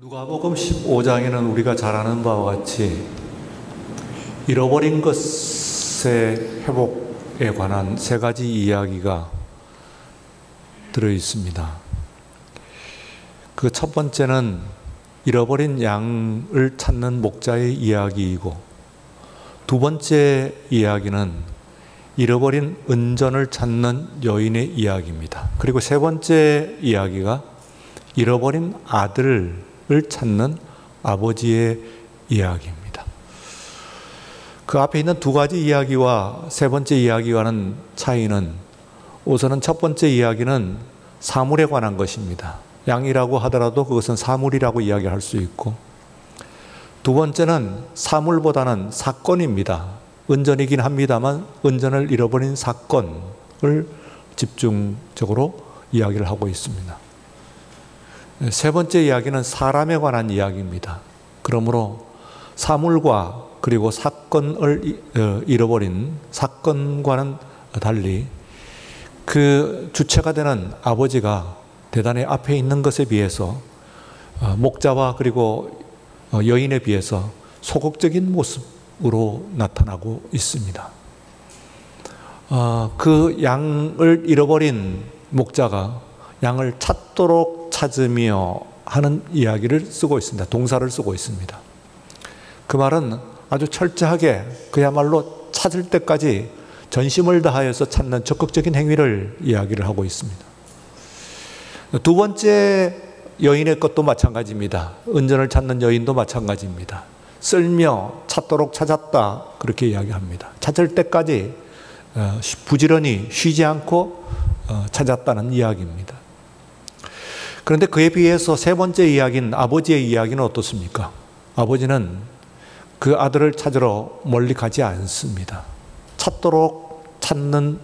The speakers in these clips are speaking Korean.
누가복음 15장에는 우리가 잘 아는 바와 같이 잃어버린 것의 회복에 관한 세 가지 이야기가 들어 있습니다. 그 첫 번째는 잃어버린 양을 찾는 목자의 이야기이고, 두 번째 이야기는 잃어버린 은전을 찾는 여인의 이야기입니다. 그리고 세 번째 이야기가 잃어버린 아들을 찾는 아버지의 이야기입니다. 그 앞에 있는 두 가지 이야기와 세 번째 이야기와는 차이는, 우선은 첫 번째 이야기는 사물에 관한 것입니다. 양이라고 하더라도 그것은 사물이라고 이야기할 수 있고, 두 번째는 사물보다는 사건입니다. 은전이긴 합니다만 은전을 잃어버린 사건을 집중적으로 이야기를 하고 있습니다. 세 번째 이야기는 사람에 관한 이야기입니다. 그러므로 사물과 그리고 사건을 잃어버린 사건과는 달리 그 주체가 되는 아버지가 대단히 앞에 있는 것에 비해서 목자와 그리고 여인에 비해서 소극적인 모습으로 나타나고 있습니다. 그 양을 잃어버린 목자가 양을 찾도록 찾으며 하는 이야기를 쓰고 있습니다. 동사를 쓰고 있습니다. 그 말은 아주 철저하게 그야말로 찾을 때까지 전심을 다하여서 찾는 적극적인 행위를 이야기를 하고 있습니다. 두 번째 여인의 것도 마찬가지입니다. 은전을 찾는 여인도 마찬가지입니다. 쓸며 찾도록 찾았다, 그렇게 이야기합니다. 찾을 때까지 부지런히 쉬지 않고 찾았다는 이야기입니다. 그런데 그에 비해서 세 번째 이야기인 아버지의 이야기는 어떻습니까? 아버지는 그 아들을 찾으러 멀리 가지 않습니다. 찾도록 찾는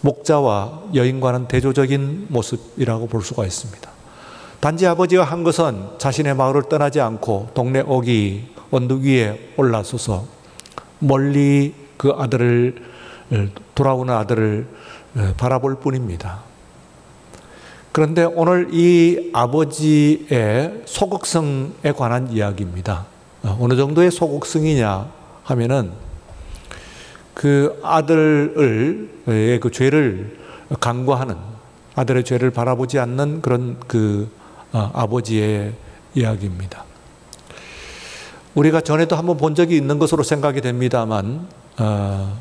목자와 여인과는 대조적인 모습이라고 볼 수가 있습니다. 단지 아버지가 한 것은 자신의 마을을 떠나지 않고 동네 오기 언덕 위에 올라서서 멀리 그 아들을, 돌아오는 아들을 바라볼 뿐입니다. 그런데 오늘 이 아버지의 소극성에 관한 이야기입니다. 어느 정도의 소극성이냐 하면은 그 아들의 그 죄를 간과하는, 아들의 죄를 바라보지 않는 그런 그 아버지의 이야기입니다. 우리가 전에도 한번 본 적이 있는 것으로 생각이 됩니다만,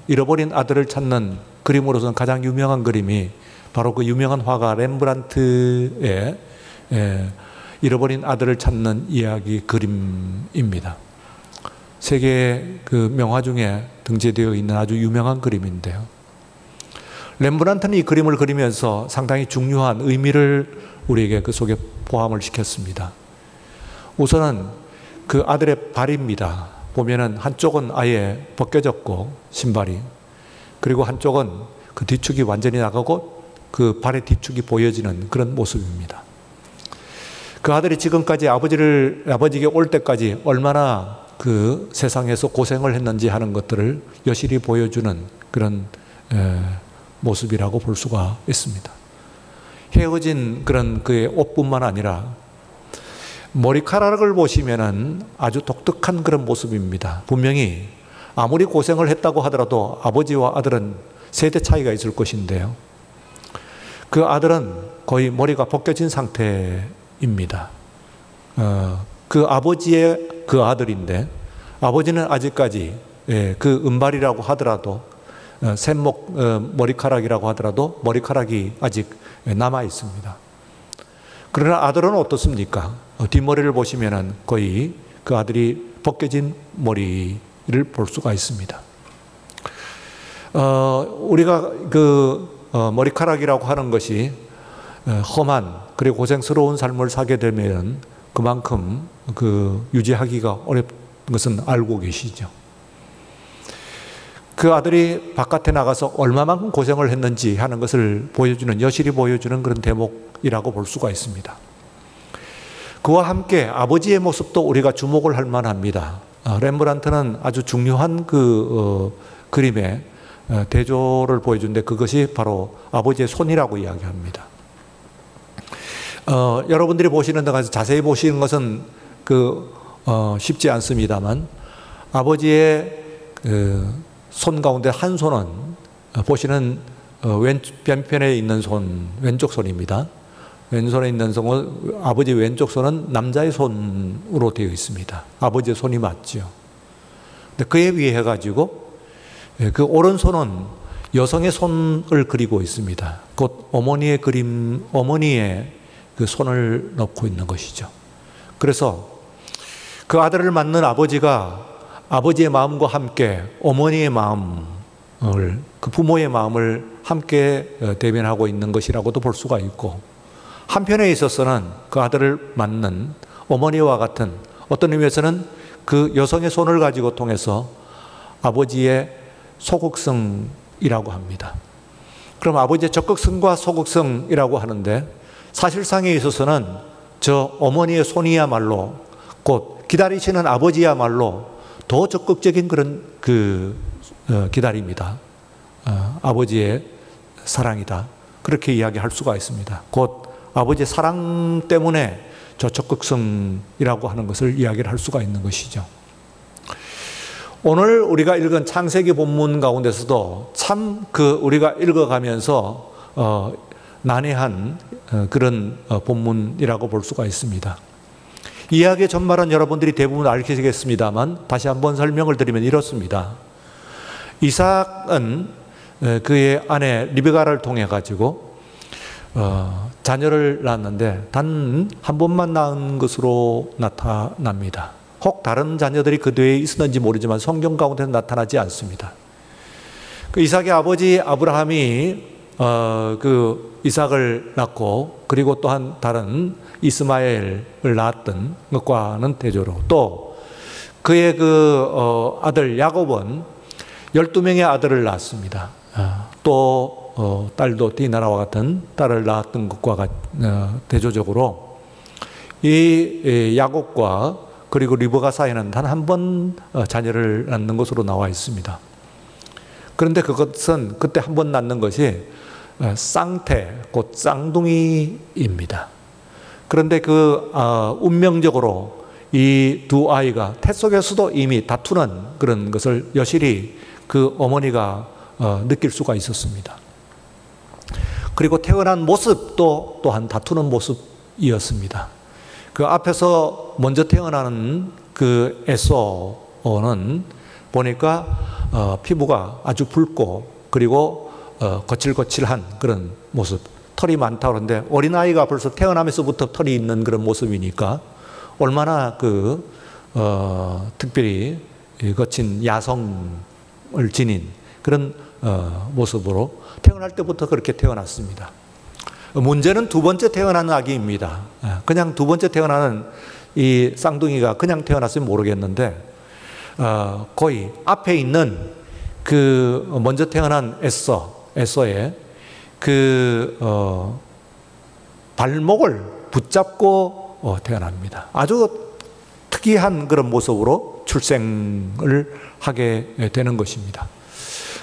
잃어버린 아들을 찾는 그림으로서는 가장 유명한 그림이 바로 그 유명한 화가 렘브란트의 잃어버린 아들을 찾는 이야기 그림입니다. 세계 그 명화 중에 등재되어 있는 아주 유명한 그림인데요. 렘브란트는 이 그림을 그리면서 상당히 중요한 의미를 우리에게 그 속에 포함을 시켰습니다. 우선은 그 아들의 발입니다. 보면은 한쪽은 아예 벗겨졌고 신발이, 그리고 한쪽은 그 뒤축이 완전히 나가고 그 발의 뒤축이 보여지는 그런 모습입니다. 그 아들이 지금까지 아버지에게 올 때까지 얼마나 그 세상에서 고생을 했는지 하는 것들을 여실히 보여주는 그런 모습이라고 볼 수가 있습니다. 헤어진 그런 그의 옷뿐만 아니라 머리카락을 보시면은 아주 독특한 그런 모습입니다. 분명히 아무리 고생을 했다고 하더라도 아버지와 아들은 세대 차이가 있을 것인데요. 그 아들은 거의 머리가 벗겨진 상태입니다. 그 아버지의 그 아들인데, 아버지는 아직까지 그 은발이라고 하더라도, 샘목 머리카락이라고 하더라도 머리카락이 아직 남아 있습니다. 그러나 아들은 어떻습니까? 뒷머리를 보시면은 거의 그 아들이 벗겨진 머리를 볼 수가 있습니다. 우리가 그 머리카락이라고 하는 것이 험한 그리고 고생스러운 삶을 살게 되면 그만큼 그 유지하기가 어렵은 것은 알고 계시죠. 그 아들이 바깥에 나가서 얼마만큼 고생을 했는지 하는 것을 보여주는, 여실히 보여주는 그런 대목이라고 볼 수가 있습니다. 그와 함께 아버지의 모습도 우리가 주목을 할 만합니다. 렘브란트는 아주 중요한 그 그림에 대조를 보여주는데, 그것이 바로 아버지의 손이라고 이야기합니다. 여러분들이 보시는 데 가서 자세히 보시는 것은 쉽지 않습니다만, 아버지의 손 가운데 한 손은 보시는 왼편에 있는 왼쪽 손입니다. 왼손에 있는 손은, 아버지 왼쪽 손은 남자의 손으로 되어 있습니다. 아버지의 손이 맞죠. 근데 그에 비해 가지고 그 오른손은 여성의 손을 그리고 있습니다. 곧 어머니의 어머니의 그 손을 넣고 있는 것이죠. 그래서 그 아들을 낳는 아버지가 아버지의 마음과 함께 어머니의 마음을, 그 부모의 마음을 함께 대변하고 있는 것이라고도 볼 수가 있고, 한편에 있어서는 그 아들을 낳는 어머니와 같은, 어떤 의미에서는 그 여성의 손을 가지고 통해서 아버지의 소극성이라고 합니다. 그럼 아버지의 적극성과 소극성이라고 하는데, 사실상에 있어서는 저 어머니의 손이야말로, 곧 기다리시는 아버지야말로 더 적극적인 그런 기다림이다. 아버지의 사랑이다. 그렇게 이야기할 수가 있습니다. 곧 아버지의 사랑 때문에 저 적극성이라고 하는 것을 이야기를 할 수가 있는 것이죠. 오늘 우리가 읽은 창세기 본문 가운데서도 참 우리가 읽어가면서 난해한 그런 본문이라고 볼 수가 있습니다. 이야기의 전말은 여러분들이 대부분 알겠습니다만 다시 한번 설명을 드리면 이렇습니다. 이삭은 그의 아내 리베가를 통해 가지고 자녀를 낳았는데 단 한 번만 낳은 것으로 나타납니다. 혹 다른 자녀들이 그 뒤에 있었는지 모르지만 성경 가운데는 나타나지 않습니다. 그 이삭의 아버지 아브라함이 그 이삭을 낳고, 그리고 또한 다른 이스마엘을 낳았던 것과는 대조로, 또 그의 아들 야곱은 12명의 아들을 낳았습니다. 또 딸도 디나라와 같은 딸을 낳았던 것과 대조적으로 이 야곱과 그리고 리브가 사이에는 단 한 번 자녀를 낳는 것으로 나와 있습니다. 그런데 그것은 그때 한 번 낳는 것이 쌍태, 곧 쌍둥이입니다. 그런데 운명적으로 이 두 아이가 태 속에서도 이미 다투는 그런 것을 여실히 그 어머니가 느낄 수가 있었습니다. 그리고 태어난 모습도 또한 다투는 모습이었습니다. 그 앞에서 먼저 태어나는 그 에서는 보니까 피부가 아주 붉고, 그리고 거칠거칠한 그런 모습, 털이 많다고 그러는데 어린아이가 벌써 태어나면서부터 털이 있는 그런 모습이니까 얼마나 특별히 거친 야성을 지닌 그런 모습으로 태어날 때부터 그렇게 태어났습니다. 문제는 두 번째 태어난 아기입니다. 그냥 두 번째 태어나는 이 쌍둥이가 그냥 태어났으면 모르겠는데, 거의 앞에 있는 먼저 태어난 에서의 발목을 붙잡고 태어납니다. 아주 특이한 그런 모습으로 출생을 하게 되는 것입니다.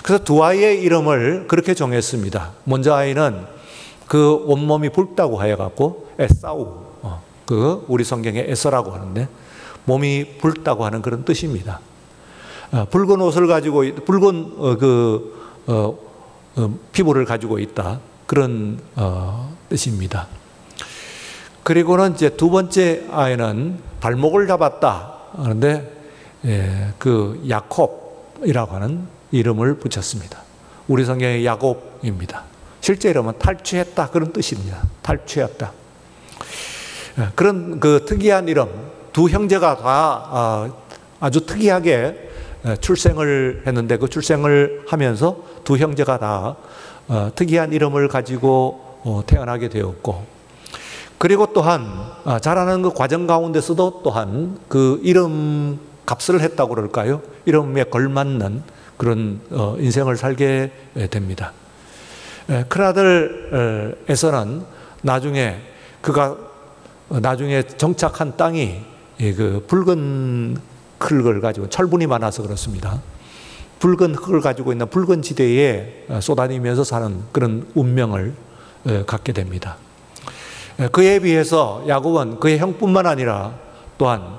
그래서 두 아이의 이름을 그렇게 정했습니다. 먼저 아이는 그 온몸이 붉다고 해갖고 에사우, 우리 성경에 에서라고 하는데 몸이 붉다고 하는 그런 뜻입니다. 붉은 옷을 가지고 붉은 피부를 가지고 있다, 그런 뜻입니다. 그리고는 이제 두 번째 아이는 발목을 잡았다 하는데 그 야콥이라고 하는 이름을 붙였습니다. 우리 성경의 야곱입니다. 실제 이름은 탈취했다, 그런 뜻입니다. 탈취했다. 그런 특이한 이름, 두 형제가 다 아주 특이하게 출생을 했는데, 그 출생을 하면서 두 형제가 다 특이한 이름을 가지고 태어나게 되었고, 그리고 또한 자라는 그 과정 가운데서도 또한 그 이름 값을 했다고 그럴까요? 이름에 걸맞는 그런 인생을 살게 됩니다. 큰아들 에서는 나중에 정착한 땅이 그 붉은 흙을 가지고, 철분이 많아서 그렇습니다. 붉은 흙을 가지고 있는 붉은 지대에 쏘다니면서 사는 그런 운명을 갖게 됩니다. 그에 비해서 야곱은 그의 형뿐만 아니라 또한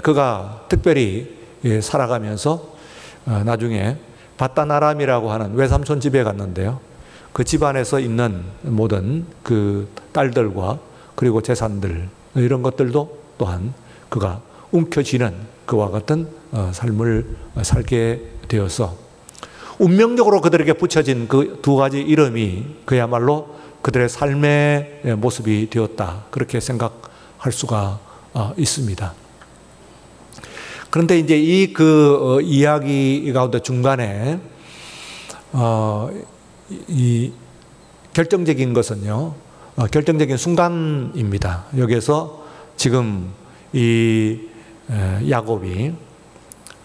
그가 특별히 살아가면서 나중에 바단 아람이라고 하는 외삼촌 집에 갔는데요. 그 집안에서 있는 모든 그 딸들과 그리고 재산들 이런 것들도 또한 그가 움켜쥐는 그와 같은 삶을 살게 되어서 운명적으로 그들에게 붙여진 그 두 가지 이름이 그야말로 그들의 삶의 모습이 되었다. 그렇게 생각할 수가 있습니다. 그런데 이제 이 이야기 가운데 중간에 이 결정적인 것은요, 결정적인 순간입니다. 여기에서 지금 이 야곱이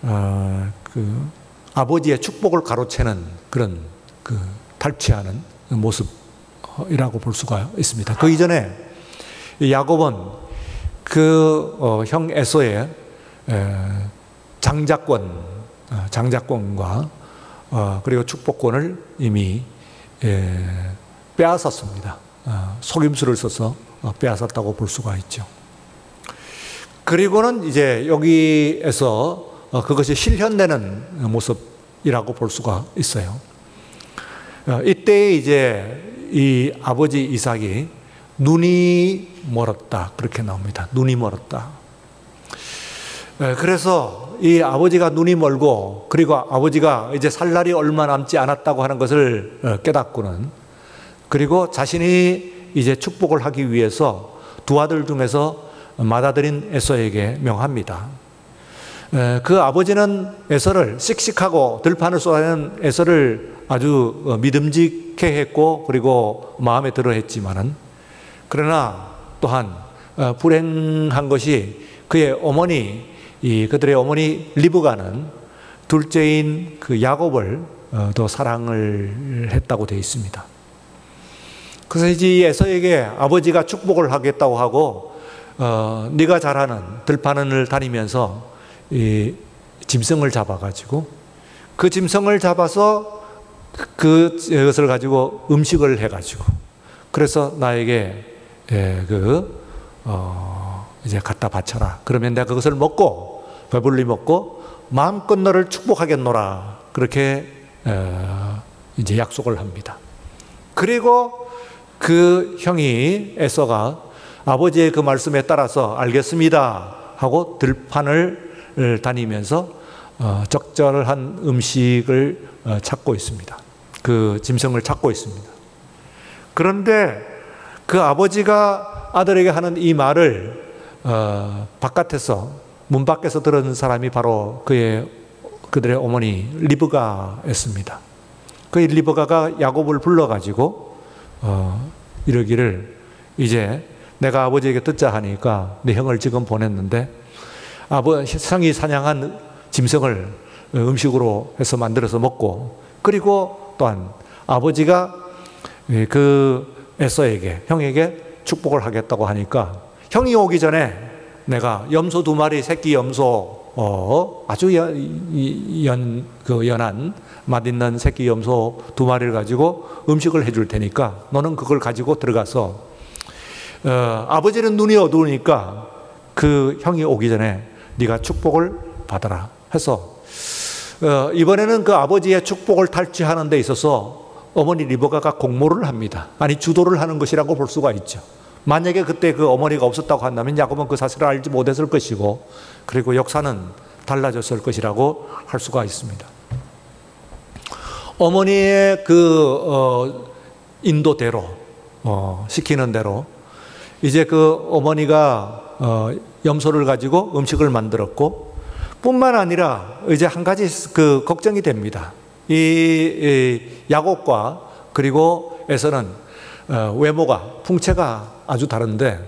그 아버지의 축복을 가로채는 그런 탈취하는 모습이라고 볼 수가 있습니다. 그 이전에 야곱은 형 에서의 장자권과 그리고 축복권을 이미 빼앗았습니다. 속임수를 써서 빼앗았다고 볼 수가 있죠. 그리고는 이제 여기에서 그것이 실현되는 모습이라고 볼 수가 있어요. 이때 이제 이 아버지 이삭이 눈이 멀었다. 그렇게 나옵니다. 눈이 멀었다. 그래서 이 아버지가 눈이 멀고 그리고 아버지가 이제 살 날이 얼마 남지 않았다고 하는 것을 깨닫고는 그리고 자신이 이제 축복을 하기 위해서 두 아들 중에서 맏아들인 에서에게 명합니다. 그 아버지는 에서를 씩씩하고 들판을 쏘아내는 에서를 아주 믿음직해 했고 그리고 마음에 들어 했지만은 그러나 또한 불행한 것이 그의 어머니 그들의 어머니 리브가는 둘째인 그 야곱을 더 사랑을 했다고 되어 있습니다. 그래서 이제 에서에게 아버지가 축복을 하겠다고 하고 네가 잘하는 들판을 다니면서 이 짐승을 잡아가지고 그 짐승을 잡아서 그것을 가지고 음식을 해가지고 그래서 나에게 이제 갖다 바쳐라. 그러면 내가 그것을 먹고 배불리 먹고 마음껏 너를 축복하겠노라. 그렇게 이제 약속을 합니다. 그리고 그 형이 에서가 아버지의 그 말씀에 따라서 알겠습니다 하고 들판을 다니면서 적절한 음식을 찾고 있습니다. 그 짐승을 찾고 있습니다. 그런데 그 아버지가 아들에게 하는 이 말을 바깥에서 문 밖에서 들은 사람이 바로 그들의 어머니 리브가였습니다. 그 리브가가 야곱을 불러가지고 이러기를 이제 내가 아버지에게 듣자 하니까 내 형을 지금 보냈는데 형이 사냥한 짐승을 음식으로 해서 만들어서 먹고 그리고 또한 아버지가 그 에서에게 형에게 축복을 하겠다고 하니까 형이 오기 전에 내가 염소 2마리 새끼 염소 아주 연한 맛있는 새끼 염소 2마리를 가지고 음식을 해줄 테니까 너는 그걸 가지고 들어가서 아버지는 눈이 어두우니까 그 형이 오기 전에 네가 축복을 받아라 해서 이번에는 그 아버지의 축복을 탈취하는 데 있어서 어머니 리브가가 공모를 합니다. 아니 주도를 하는 것이라고 볼 수가 있죠. 만약에 그때 그 어머니가 없었다고 한다면 야곱은 그 사실을 알지 못했을 것이고 그리고 역사는 달라졌을 것이라고 할 수가 있습니다. 어머니의 인도대로 시키는 대로 이제 그 어머니가 염소를 가지고 음식을 만들었고 뿐만 아니라 이제 한 가지 걱정이 됩니다. 이 야곱과 그리고 에서는 외모가 풍채가 아주 다른데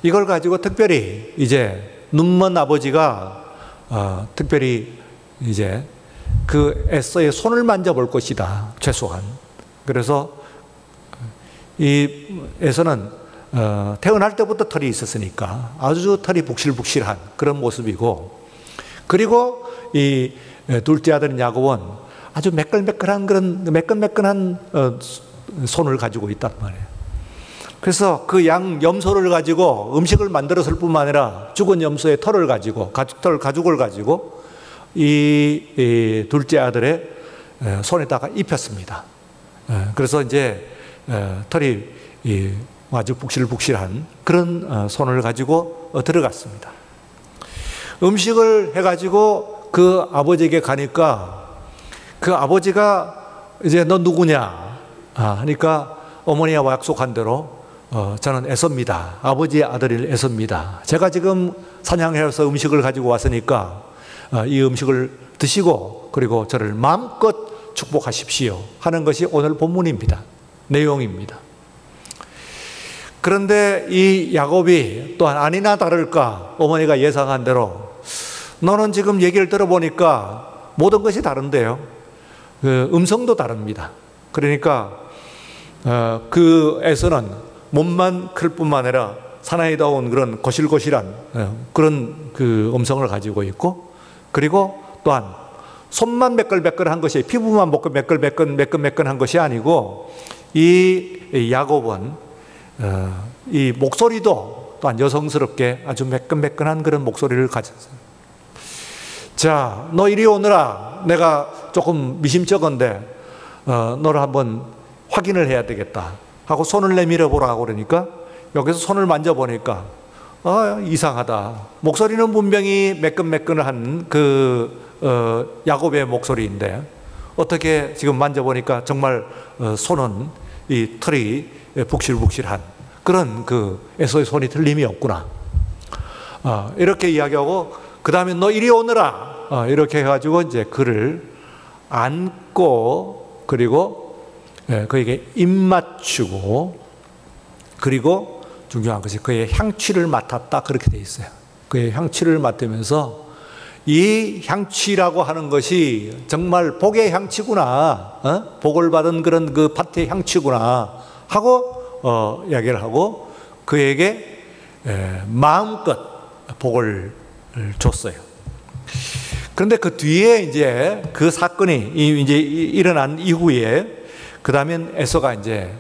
이걸 가지고 특별히 이제 눈먼 아버지가 특별히 이제 그 에서의 손을 만져볼 것이다 최소한. 그래서 이 에서는 태어날 때부터 털이 있었으니까 아주 털이 북실북실한 그런 모습이고 그리고 이 둘째 아들인 야곱은 아주 매끌매끌한 그런 매끈매끈한 손을 가지고 있단 말이에요. 그래서 그 양 염소를 가지고 음식을 만들었을 뿐만 아니라 죽은 염소의 털을 가지고, 가죽을 가지고 이 둘째 아들의 손에다가 입혔습니다. 그래서 이제 털이 아주 북실북실한 그런 손을 가지고 들어갔습니다. 음식을 해가지고 그 아버지에게 가니까 그 아버지가 이제 너 누구냐 하니까 어머니와 약속한 대로 저는 에서입니다. 아버지의 아들일 에서입니다. 제가 지금 사냥해서 음식을 가지고 왔으니까 이 음식을 드시고 그리고 저를 마음껏 축복하십시오 하는 것이 오늘 본문입니다. 내용입니다. 그런데 이 야곱이 또한 아니나 다를까 어머니가 예상한 대로 너는 지금 얘기를 들어보니까 모든 것이 다른데요. 그 음성도 다릅니다. 그러니까 그 에서는 몸만 클 뿐만 아니라 사나이다운 그런 거실거실한 그런 그 음성을 가지고 있고, 그리고 또한 손만 매끌매끌한 것이, 피부만 매끌매끌한 것이 아니고 이 야곱은 이 목소리도 또한 여성스럽게 아주 매끈매끈한 그런 목소리를 가졌어요. 자, 너 이리 오너라. 내가 조금 미심쩍은데 너를 한번 확인을 해야 되겠다 하고 손을 내밀어 보라고 그러니까 여기서 손을 만져보니까 이상하다. 목소리는 분명히 매끈매끈한 그 야곱의 목소리인데 어떻게 지금 만져보니까 정말 손은 이 털이 북실북실한 그런 그 에서의 손이 틀림이 없구나. 이렇게 이야기하고 그 다음에 너 이리 오너라. 이렇게 해가지고 이제 그를 안고 그리고 그에게 입 맞추고 그리고 중요한 것이 그의 향취를 맡았다. 그렇게 돼 있어요. 그의 향취를 맡으면서 이 향취라고 하는 것이 정말 복의 향취구나. 복을 받은 그런 그 밭의 향취구나 하고 이야기를 하고 그에게 마음껏 복을 줬어요. 그런데 그 뒤에 이제 그 사건이 이제 일어난 이후에 그 다음엔 에서가 이제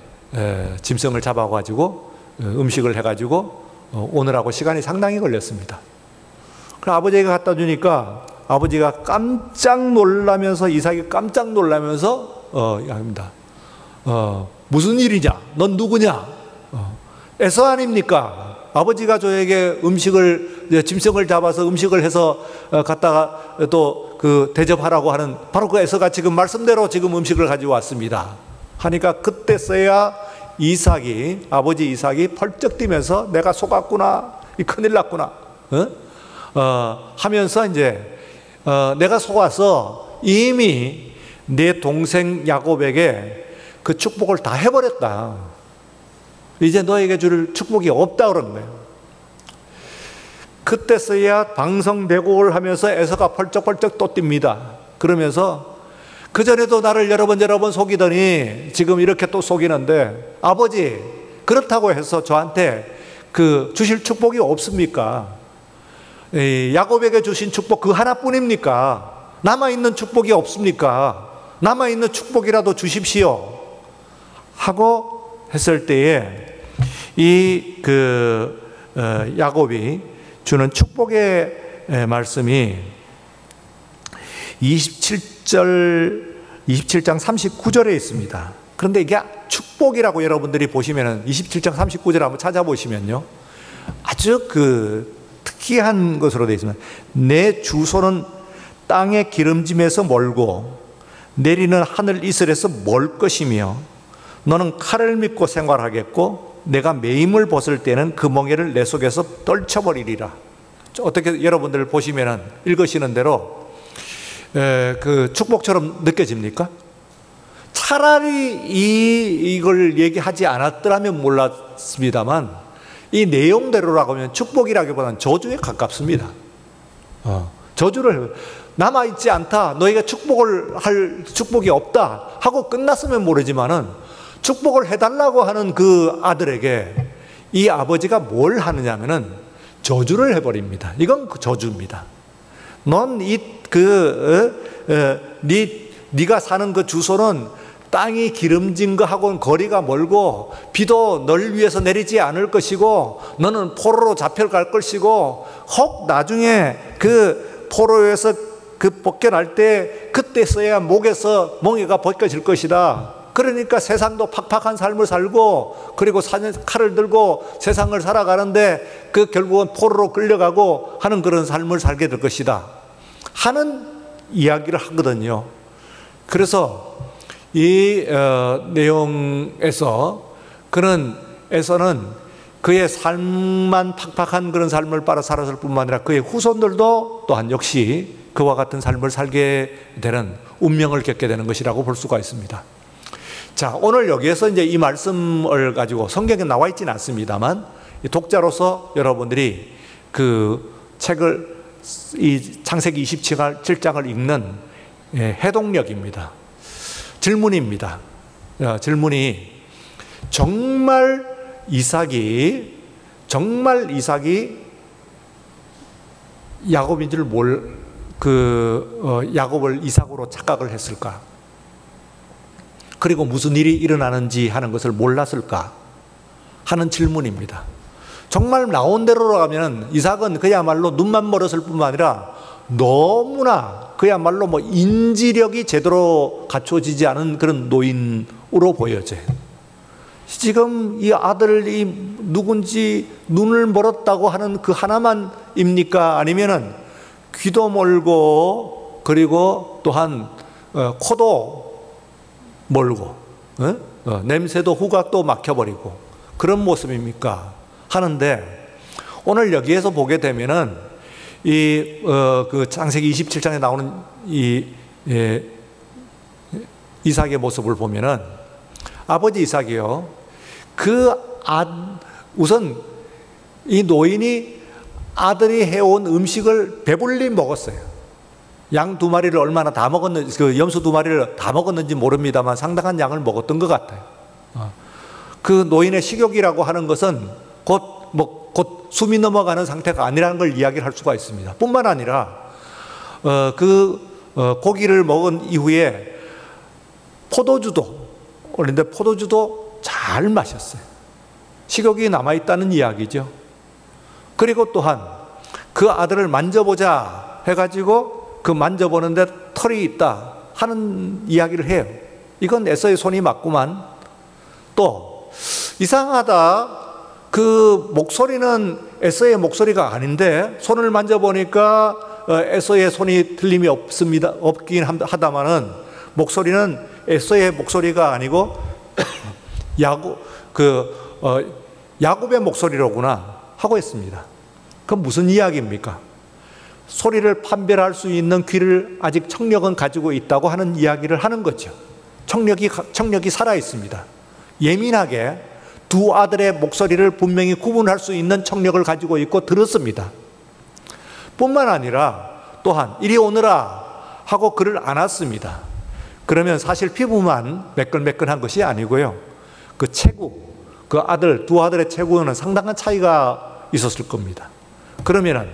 짐승을 잡아가지고 음식을 해가지고 오느라고 시간이 상당히 걸렸습니다. 그래서 아버지가 갖다 주니까 아버지가 깜짝 놀라면서 이삭이 깜짝 놀라면서 합니다. 무슨 일이냐? 넌 누구냐? 에서 아닙니까? 아버지가 저에게 짐승을 잡아서 음식을 해서 갖다가 또 그 대접하라고 하는 바로 그 에서가 지금 말씀대로 지금 음식을 가지고 왔습니다. 하니까 그때서야 아버지 이삭이 펄쩍 뛰면서 내가 속았구나, 큰일 났구나, 하면서 이제 내가 속아서 이미 내 동생 야곱에게 그 축복을 다 해버렸다. 이제 너에게 줄 축복이 없다 그런 거예요. 그때서야 방성대곡을 하면서 에서가 펄쩍펄쩍 또 뜁니다. 그러면서 그전에도 나를 여러 번 속이더니 지금 이렇게 또 속이는데 아버지 그렇다고 해서 저한테 그 주실 축복이 없습니까? 야곱에게 주신 축복 그 하나뿐입니까? 남아있는 축복이 없습니까? 남아있는 축복이라도 주십시오 하고 했을 때에 야곱이 주는 축복의 말씀이 27장 39절에 있습니다. 그런데 이게 축복이라고 여러분들이 보시면은 27장 39절 한번 찾아보시면요. 아주 특이한 것으로 되어 있습니다. 내 주소는 땅의 기름짐에서 멀고 내리는 하늘 이슬에서 멀 것이며 너는 칼을 믿고 생활하겠고 내가 매임을 벗을 때는 그 멍에를 내 속에서 떨쳐버리리라. 어떻게 여러분들 보시면은 읽으시는 대로 그 축복처럼 느껴집니까? 차라리 이걸 얘기하지 않았더라면 몰랐습니다만 이 내용대로라고 하면 축복이라기보다는 저주에 가깝습니다. 저주를 남아있지 않다, 너희가 할 축복이 없다 하고 끝났으면 모르지만은 축복을 해달라고 하는 그 아들에게 이 아버지가 뭘 하느냐면은 저주를 해버립니다. 이건 그 저주입니다. 넌 네가 사는 그 주소는 땅이 기름진 거하고는 거리가 멀고 비도 널 위해서 내리지 않을 것이고 너는 포로로 잡혀갈 것이고 혹 나중에 그 포로에서 그 벗겨날 때 그때서야 목에서 멍에가 벗겨질 것이다. 그러니까 세상도 팍팍한 삶을 살고 그리고 칼을 들고 세상을 살아가는데 그 결국은 포로로 끌려가고 하는 그런 삶을 살게 될 것이다 하는 이야기를 하거든요. 그래서 이 내용에서 그는 에서는 그의 삶만 팍팍한 그런 삶을 따라 살았을 뿐만 아니라 그의 후손들도 또한 역시 그와 같은 삶을 살게 되는 운명을 겪게 되는 것이라고 볼 수가 있습니다. 자, 오늘 여기에서 이제 이 말씀을 가지고 성경에 나와 있지는 않습니다만 독자로서 여러분들이 그 책을 이 창세기 27장을 읽는 해동력입니다. 질문입니다. 질문이 정말 이삭이 야곱인 줄 야곱을 이삭으로 착각을 했을까? 그리고 무슨 일이 일어나는지 하는 것을 몰랐을까? 하는 질문입니다. 정말 나온 대로로 가면 이삭은 그야말로 눈만 멀었을 뿐만 아니라 너무나 그야말로 인지력이 제대로 갖춰지지 않은 그런 노인으로 보여져요. 지금 이 아들이 누군지 눈을 멀었다고 하는 그 하나만입니까? 아니면은 귀도 멀고 그리고 또한 코도 멀고 냄새도 후각도 막혀버리고 그런 모습입니까? 하는데 오늘 여기에서 보게 되면은 그 창세기 27장에 나오는 이삭의 모습을 보면은 아버지 이삭이요. 우선 이 노인이 아들이 해온 음식을 배불리 먹었어요. 양 2마리를 얼마나 다 먹었는지, 그 염소 2마리를 다 먹었는지 모릅니다만 상당한 양을 먹었던 것 같아요. 그 노인의 식욕이라고 하는 것은 곧 숨이 넘어가는 상태가 아니라는 걸 이야기를 할 수가 있습니다. 뿐만 아니라 고기를 먹은 이후에 포도주도 잘 마셨어요. 식욕이 남아있다는 이야기죠. 그리고 또한 그 아들을 만져보자 해가지고 그 만져보는데 털이 있다 하는 이야기를 해요. 이건 에서의 손이 맞구만. 또 이상하다. 그 목소리는 에서의 목소리가 아닌데 손을 만져보니까 에서의 손이 틀림이 없긴 하다마는 목소리는 에서의 목소리가 아니고 야곱의 목소리로구나 하고 있습니다. 그건 무슨 이야기입니까? 소리를 판별할 수 있는 귀를 아직 청력은 가지고 있다고 하는 이야기를 하는 거죠. 청력이 살아 있습니다. 예민하게 두 아들의 목소리를 분명히 구분할 수 있는 청력을 가지고 있고 들었습니다. 뿐만 아니라 또한 이리 오너라 하고 그를 안았습니다. 그러면 사실 피부만 매끈매끈한 것이 아니고요. 그 체구, 두 아들의 체구는 상당한 차이가 있었을 겁니다. 그러면은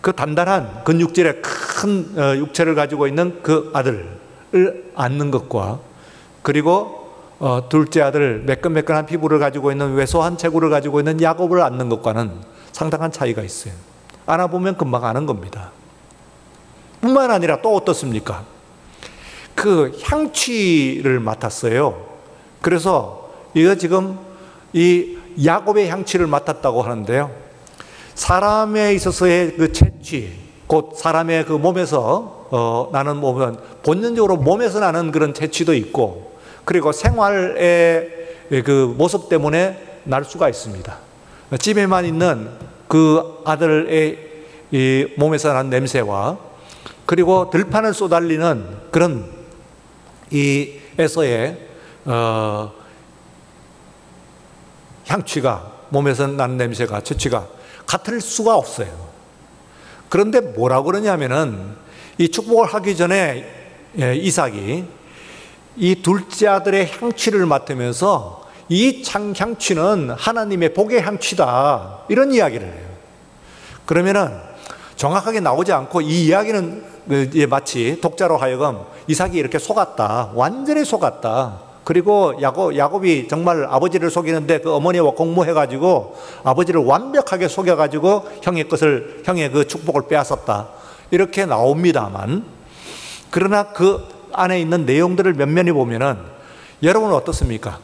그 단단한 근육질의 큰 육체를 가지고 있는 그 아들을 안는 것과 그리고 둘째 아들 매끈매끈한 피부를 가지고 있는 왜소한 체구를 가지고 있는 야곱을 안는 것과는 상당한 차이가 있어요. 안아보면 금방 아는 겁니다. 뿐만 아니라 또 어떻습니까? 그 향취를 맡았어요. 그래서 이거 지금 이 야곱의 향취를 맡았다고 하는데요. 사람에 있어서의 그 채취, 곧 사람의 그 몸에서 나는 본능적으로 몸에서 나는 그런 채취도 있고 그리고 생활의 그 모습 때문에 날 수가 있습니다. 집에만 있는 그 아들의 이 몸에서 나는 냄새와 그리고 들판을 쏘달리는 그런 이 에서의 향취가 몸에서 나는 냄새가 채취가 같을 수가 없어요. 그런데 뭐라고 그러냐면은 이 축복을 하기 전에 이삭이 이 둘째 아들의 향취를 맡으면서 이 향취는 하나님의 복의 향취다 이런 이야기를 해요. 그러면은 정확하게 나오지 않고 이 이야기는 마치 독자로 하여금 이삭이 이렇게 속았다. 완전히 속았다. 그리고 야곱이 정말 아버지를 속이는데 그 어머니와 공모해가지고 아버지를 완벽하게 속여가지고 형의 그 축복을 빼앗았다. 이렇게 나옵니다만, 그러나 그 안에 있는 내용들을 면면히 보면은 여러분은 어떻습니까?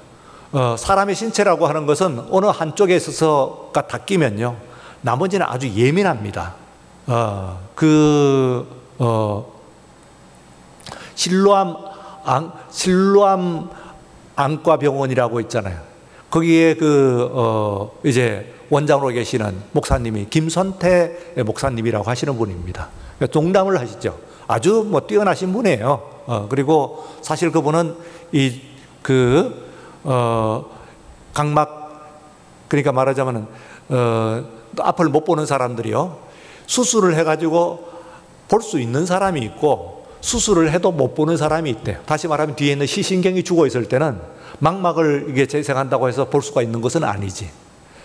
사람의 신체라고 하는 것은 어느 한쪽에 있어서가 닦이면요, 나머지는 아주 예민합니다. 실로암 안과병원이라고 있잖아요. 거기에 이제 원장으로 계시는 목사님이 김선태 목사님이라고 하시는 분입니다. 농담을 하시죠. 아주 뛰어나신 분이에요. 그리고 사실 그분은 각막, 그러니까 말하자면은 앞을 못 보는 사람들이요, 수술을 해가지고 볼 수 있는 사람이 있고 수술을 해도 못 보는 사람이 있대요. 다시 말하면 뒤에 있는 시신경이 죽어 있을 때는 망막을 이게 재생한다고 해서 볼 수가 있는 것은 아니지.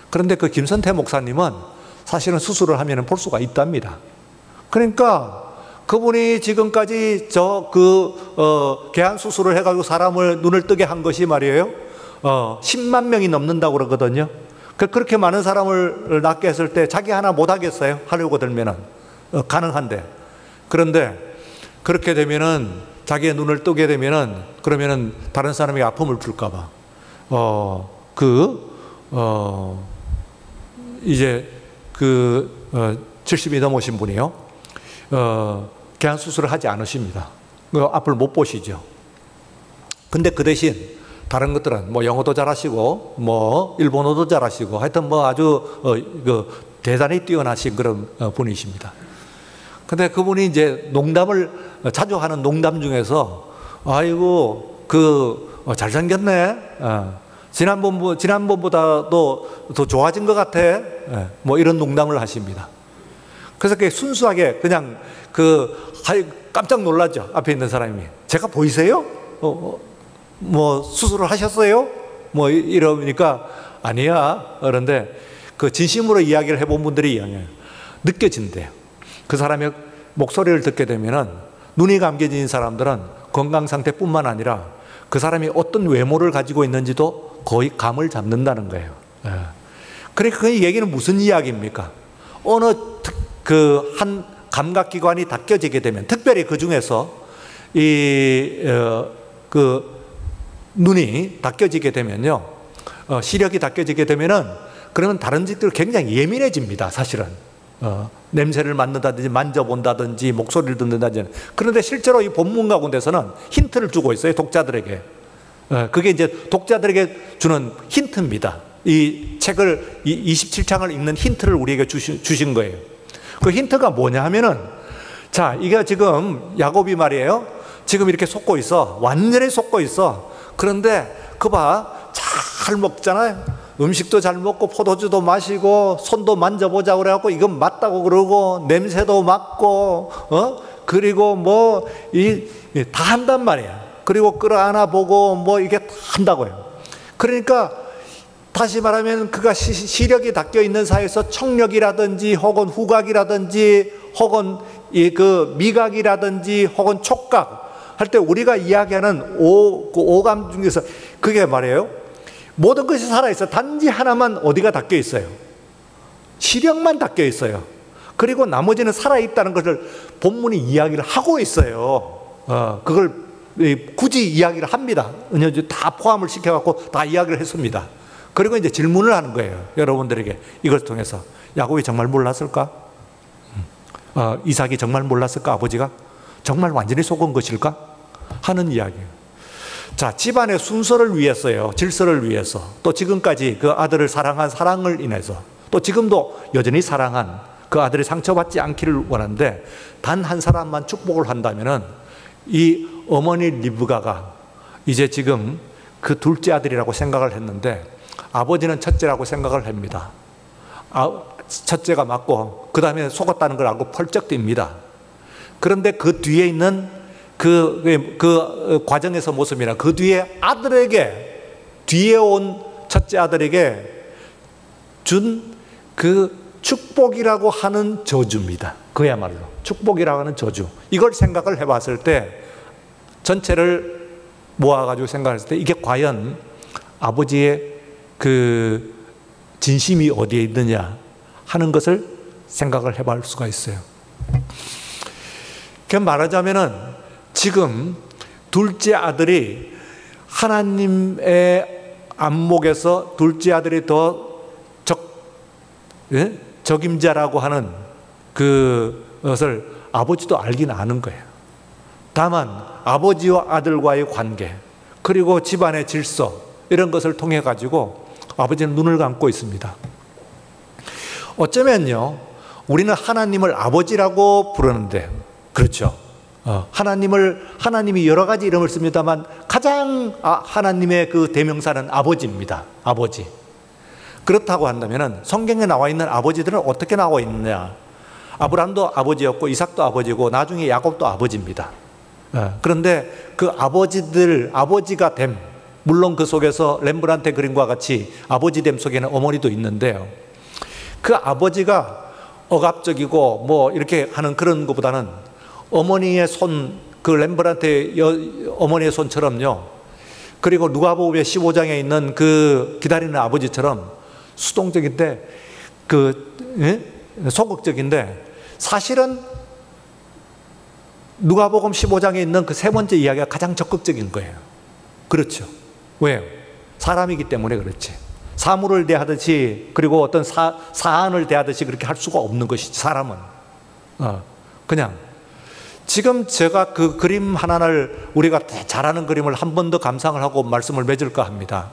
그런데 그 김선태 목사님은 사실은 수술을 하면 볼 수가 있답니다. 그러니까 그분이 지금까지 개안 수술을 해가지고 사람을 눈을 뜨게 한 것이 말이에요, 10만 명이 넘는다고 그러거든요. 그렇게 많은 사람을 낫게 했을 때 자기 하나 못 하겠어요? 하려고 들면은 가능한데. 그런데 그렇게 되면은, 자기의 눈을 뜨게 되면은, 그러면은 다른 사람에게 아픔을 줄까봐 이제 70이 넘으신 분이요, 개안 수술을 하지 않으십니다. 앞을 못 보시죠. 근데 그 대신 다른 것들은 영어도 잘하시고 일본어도 잘하시고 하여튼 아주 대단히 뛰어나신 그런 분이십니다. 근데 그분이 이제 농담을 자주 하는 농담 중에서, 아이고 잘생겼네, 지난번보다도 더 좋아진 것 같아, 이런 농담을 하십니다. 그래서 순수하게 그냥 깜짝 놀랐죠. 앞에 있는 사람이. 제가 보이세요? 수술을 하셨어요? 이러니까 아니야. 그런데 진심으로 이야기를 해본 분들이 느껴진대요. 그 사람의 목소리를 듣게 되면은 눈이 감겨진 사람들은 건강 상태뿐만 아니라 그 사람이 어떤 외모를 가지고 있는지도 거의 감을 잡는다는 거예요. 그러니까 그 얘기는 무슨 이야기입니까? 어느 한 감각기관이 닦여지게 되면, 특별히 그 중에서 눈이 닦여지게 되면요, 시력이 닦여지게 되면은, 그러면 다른 짓들 굉장히 예민해집니다, 사실은. 냄새를 맡는다든지 만져본다든지 목소리를 듣는다든지. 그런데 실제로 이 본문 가운데서는 힌트를 주고 있어요, 독자들에게. 그게 이제 독자들에게 주는 힌트입니다. 이 책을, 27장을 읽는 힌트를 우리에게 주신 거예요. 그 힌트가 뭐냐 하면은, 자, 이게 지금 야곱이 말이에요, 지금 이렇게 속고 있어. 완전히 속고 있어. 그런데 잘 먹잖아요. 음식도 잘 먹고 포도주도 마시고 손도 만져보자 그래갖고 이건 맞다고 그러고 냄새도 맡고 그리고 다 한단 말이야. 그리고 끌어안아 보고 이게 다 한다고요. 그러니까 다시 말하면 그가 시력이 닦여 있는 사이에서 청력이라든지 혹은 후각이라든지 혹은 미각이라든지 혹은 촉각 할 때 우리가 이야기하는 오감 중에서 그게 말이에요, 모든 것이 살아있어. 단지 하나만 어디가 닦여 있어요? 시력만 닦여 있어요. 그리고 나머지는 살아있다는 것을 본문이 이야기를 하고 있어요. 그걸 굳이 이야기를 합니다. 다 포함을 시켜갖고 다 이야기를 했습니다. 그리고 이제 질문을 하는 거예요, 여러분들에게. 이걸 통해서 야곱이 정말 몰랐을까? 이삭이 정말 몰랐을까? 아버지가 정말 완전히 속은 것일까? 하는 이야기예요. 자, 집안의 순서를 위해서요, 질서를 위해서, 또 지금까지 그 아들을 사랑한 사랑을 인해서, 또 지금도 여전히 사랑한 그 아들이 상처받지 않기를 원하는데, 단 한 사람만 축복을 한다면은 이 어머니 리브가가 이제 지금 그 둘째 아들이라고 생각을 했는데, 아버지는 첫째라고 생각을 합니다. 첫째가 맞고 그 다음에 속았다는 걸 알고 펄쩍 뜁니다. 그런데 그 뒤에 있는 그 과정에서 모습이나 그 뒤에 뒤에 온 첫째 아들에게 준 그 축복이라고 하는 저주입니다. 그야말로 축복이라고 하는 저주. 이걸 생각을 해봤을 때 전체를 모아가지고 생각했을 때 이게 과연 아버지의 그 진심이 어디에 있느냐 하는 것을 생각을 해볼 수가 있어요. 그 말하자면은 지금 둘째 아들이 하나님의 안목에서 둘째 아들이 더 적임자라고 하는 그것을 아버지도 알긴 아는 거예요. 다만 아버지와 아들과의 관계 그리고 집안의 질서 이런 것을 통해 가지고 아버지는 눈을 감고 있습니다. 어쩌면요 우리는 하나님을 아버지라고 부르는데 그렇죠. 하나님이 여러 가지 이름을 씁니다만 가장 하나님의 그 대명사는 아버지입니다. 아버지. 그렇다고 한다면 성경에 나와 있는 아버지들은 어떻게 나와 있느냐? 아브라함도 아버지였고 이삭도 아버지고 나중에 야곱도 아버지입니다. 그런데 그 아버지들 아버지가 됨 물론 그 속에서 렘브란트의 그림과 같이 아버지됨 속에는 어머니도 있는데요. 그 아버지가 억압적이고 뭐 이렇게 하는 그런 것보다는 어머니의 손, 그 렘브란트의 어머니의 손처럼요. 그리고 누가복음 15장에 있는 그 기다리는 아버지처럼 수동적인데 소극적인데 사실은 누가복음 15장에 있는 그 세 번째 이야기가 가장 적극적인 거예요. 그렇죠. 왜요? 사람이기 때문에 그렇지. 사물을 대하듯이 그리고 어떤 사안을 대하듯이 그렇게 할 수가 없는 것이지 사람은. 그냥 지금 제가 그 그림 하나를 우리가 잘하는 그림을 한 번 더 감상을 하고 말씀을 맺을까 합니다.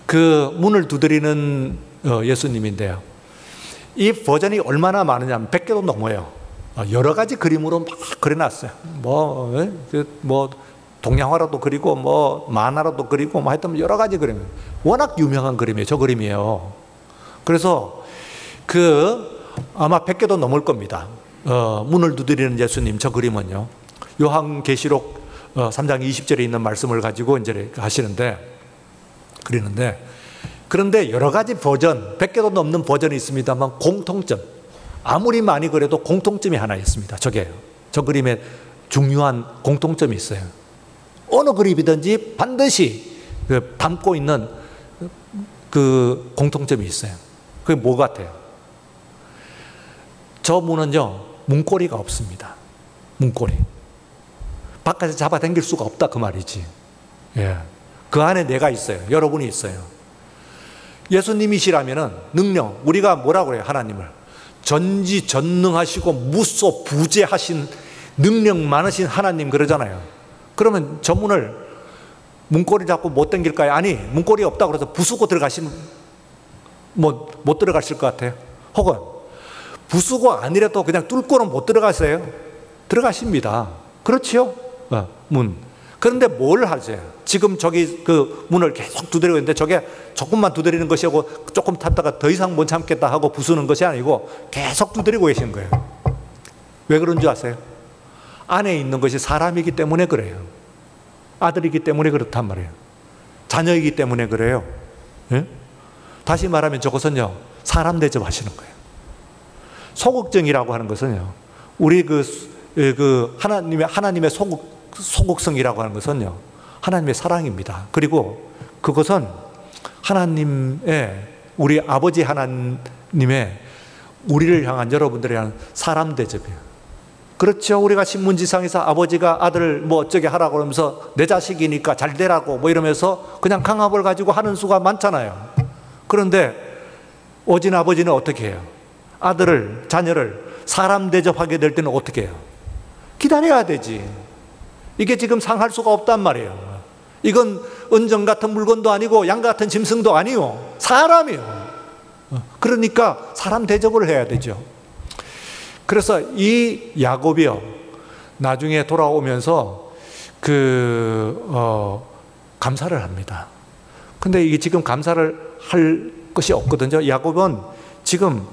그 문을 두드리는 예수님인데요. 이 버전이 얼마나 많으냐면 100개도 넘어요. 여러 가지 그림으로 막 그려놨어요. 뭐 동양화로도 그리고 뭐 만화로도 그리고 뭐 하여튼 여러 가지 그림. 워낙 유명한 그림이에요. 저 그림이에요. 그래서 아마 100개도 넘을 겁니다. 문을 두드리는 예수님 저 그림은요. 요한계시록 3장 20절에 있는 말씀을 가지고 이제 그리는데 그런데 여러 가지 버전 100개도 넘는 버전이 있습니다만 공통점 아무리 많이 그래도 공통점이 하나 있습니다. 저 그림에 중요한 공통점이 있어요. 어느 그림이든지 반드시 담고 있는 그 공통점이 있어요. 그게 뭐 같아요? 저 문은요 문고리가 없습니다. 문고리 바깥에 잡아당길 수가 없다 그 말이지. 예. 그 안에 내가 있어요. 여러분이 있어요. 예수님이시라면은 능력 우리가 뭐라고 그래요? 하나님을 전지전능하시고 무소부재하신 능력 많으신 하나님 그러잖아요. 그러면 저 문을 문고리 잡고 못 당길까요? 아니 문고리 없다고 그래서 부수고 들어가시는 못 들어가실 것 같아요. 혹은 부수고 아니라도 그냥 뚫고는 못 들어가세요? 들어가십니다. 그렇지요? 문. 그런데 뭘 하세요? 지금 저기 그 문을 계속 두드리고 있는데 저게 조금만 두드리는 것이 아니고 조금 탔다가 더 이상 못 참겠다 하고 부수는 것이 아니고 계속 두드리고 계신 거예요. 왜 그런 줄 아세요? 안에 있는 것이 사람이기 때문에 그래요. 아들이기 때문에 그렇단 말이에요. 자녀이기 때문에 그래요. 예? 다시 말하면 저것은요 사람 대접하시는 거예요. 소극적이라고 하는 것은요 우리 하나님의 소극성이라고 하는 것은요 하나님의 사랑입니다. 그리고 그것은 하나님의 우리 아버지 하나님의 우리를 향한 여러분들을 향한 사람 대접이에요. 그렇죠. 우리가 신문지상에서 아버지가 아들 뭐 어쩌게 하라고 그러면서 내 자식이니까 잘 되라고 뭐 이러면서 그냥 강압을 가지고 하는 수가 많잖아요. 그런데 오진 아버지는 어떻게 해요? 아들을 자녀를 사람 대접하게 될 때는 어떻게 해요? 기다려야 되지. 이게 지금 상할 수가 없단 말이에요. 이건 은정 같은 물건도 아니고 양 같은 짐승도 아니요. 사람이요. 그러니까 사람 대접을 해야 되죠. 그래서 이 야곱이요. 나중에 돌아오면서 감사를 합니다. 근데 이게 지금 감사를 할 것이 없거든요. 야곱은 지금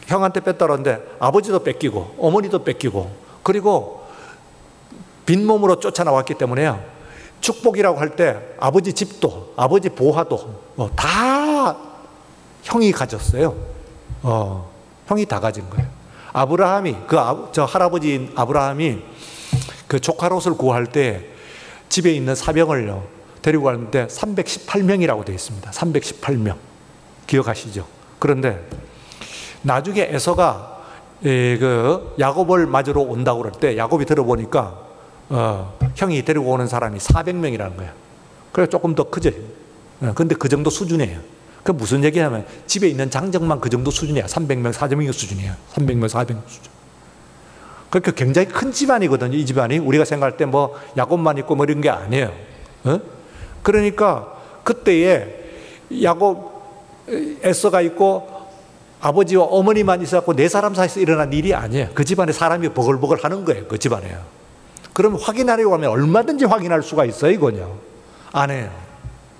형한테 뺐다는데 아버지도 뺏기고 어머니도 뺏기고 그리고 빈몸으로 쫓아나왔기 때문에요. 축복이라고 할 때 아버지 집도 아버지 보화도 다 형이 가졌어요. 형이 다 가진 거예요. 아브라함이, 저 할아버지 아브라함이 그 조카 롯을 구할 때 집에 있는 사병을요, 데리고 갔는데 318명이라고 되어 있습니다. 318명. 기억하시죠? 그런데 나중에 에서가 그 야곱을 맞으러 온다고 그럴 때 야곱이 들어보니까 형이 데리고 오는 사람이 400명이라는 거예요. 그래서 조금 더 크죠. 근데 그 정도 수준이에요. 그 무슨 얘기냐면 집에 있는 장정만 그 정도 수준이야. 300명, 400명 수준이에요. 300명, 400명 수준. 그러니까 굉장히 큰 집안이거든요. 이 집안이 우리가 생각할 때 뭐 야곱만 있고 뭐 이런 게 아니에요. 그러니까 그때에 야곱 에서가 있고 아버지와 어머니만 있어갖고 네 사람 사이에서 일어난 일이 아니에요. 그 집안에 사람이 버글버글 하는 거예요. 그 집안에요. 그럼 확인하려고 하면 얼마든지 확인할 수가 있어요. 이거요. 안 해요.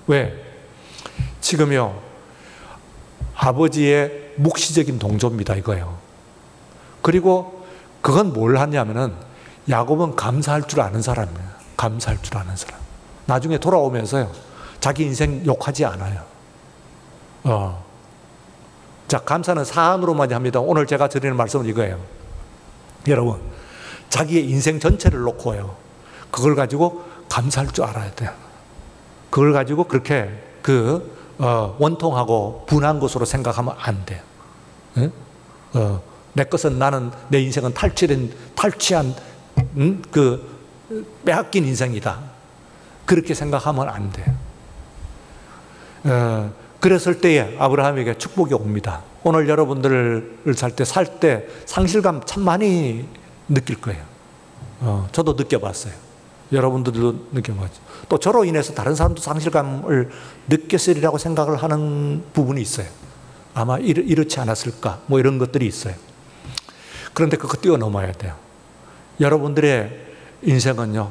왜? 지금요, 아버지의 묵시적인 동조입니다. 이거예요. 그리고 그건 뭘 하냐면은 야곱은 감사할 줄 아는 사람이에요. 감사할 줄 아는 사람. 나중에 돌아오면서요, 자기 인생 욕하지 않아요. 자, 감사는 사안으로만 합니다. 오늘 제가 드리는 말씀은 이거예요. 여러분, 자기의 인생 전체를 놓고요, 그걸 가지고 감사할 줄 알아야 돼요. 그걸 가지고 그렇게 원통하고 분한 것으로 생각하면 안 돼요. 내 것은 나는, 내 인생은 탈취한 빼앗긴 인생이다. 그렇게 생각하면 안 돼요. 그랬을 때에 아브라함에게 축복이 옵니다. 오늘 여러분들을 살 때 상실감 참 많이 느낄 거예요. 저도 느껴봤어요. 여러분들도 느껴봤죠. 또 저로 인해서 다른 사람도 상실감을 느꼈으리라고 생각을 하는 부분이 있어요. 아마 이렇지 않았을까, 뭐 이런 것들이 있어요. 그런데 그거 뛰어넘어야 돼요. 여러분들의 인생은요,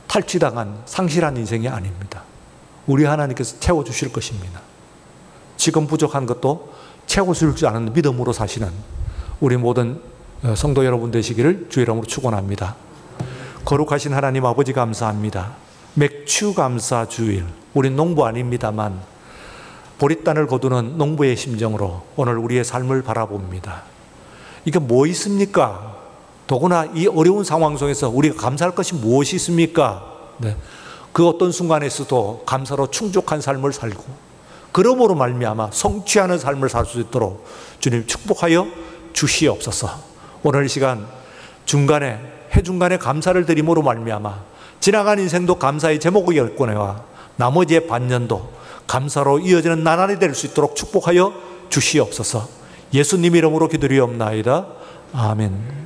탈취당한 상실한 인생이 아닙니다. 우리 하나님께서 채워주실 것입니다. 지금 부족한 것도 채워줄 줄 아는 믿음으로 사시는 우리 모든 성도 여러분 되시기를 주의 이름으로 축원합니다. 거룩하신 하나님 아버지 감사합니다. 맥주 감사 주일, 우린 농부 아닙니다만 보릿단을 거두는 농부의 심정으로 오늘 우리의 삶을 바라봅니다. 이게 뭐 있습니까? 더구나 이 어려운 상황 속에서 우리가 감사할 것이 무엇이 있습니까? 네. 그 어떤 순간에서도 감사로 충족한 삶을 살고, 그러므로 말미암아 성취하는 삶을 살 수 있도록 주님 축복하여 주시옵소서. 오늘 이 시간 중간에 감사를 드림으로 말미암아 지나간 인생도 감사의 제목이었거니와 나머지의 반년도 감사로 이어지는 나날이 될 수 있도록 축복하여 주시옵소서. 예수님 이름으로 기도리옵나이다. 아멘.